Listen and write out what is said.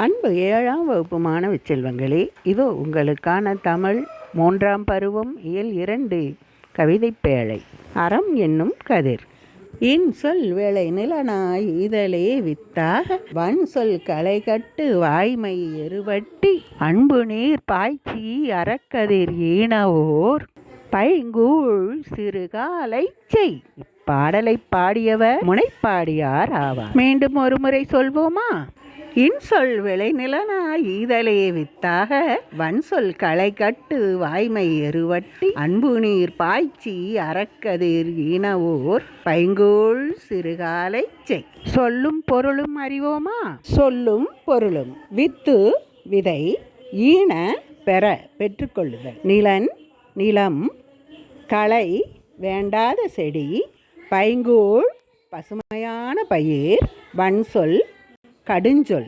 அன்பு 7ஆம் வகுப்பு மாணவ செல்வங்களே, இதோ உங்களுக்கான தமிழ் 3ஆம் பருவம் இயல் 2 கவிதை பேழை. அறம் என்னும் கதிர். இன்சொல் வேலை நிலனாய் இதழே வித்தாக வன்சொல் களை கட்டு வாய்மை எருவட்டி அன்பு நீர் பாய்ச்சி அறக்கதிர் ஈனவோர் பைங்கூழ் சிறுகாலை செய். இப்பாடலை பாடியவர் முனைப்பாடியார் ஆவார். மீண்டும் ஒரு முறை சொல்வோமா? இன்சொல் விளை நிலனாய் ஈதலே வித்தாக வன்சொல் களை கட்டு வாய்மை எருவட்டி அன்பு நீர் பாய்ச்சி அறக்கதிர் ஈனவோர் பைங்கூழ் சிறுகாலை செய். சொல்லும் பொருளும் அறிவோமா? சொல்லும் பொருளும்: வித்து விதை, ஈன பெற பெற்றுக்கொள்ளுதல், நிலன் நிலம், களை வேண்டாத செடி, பைங்கூழ் பசுமையான பயிர், வன்சொல் கடுஞ்சொல்.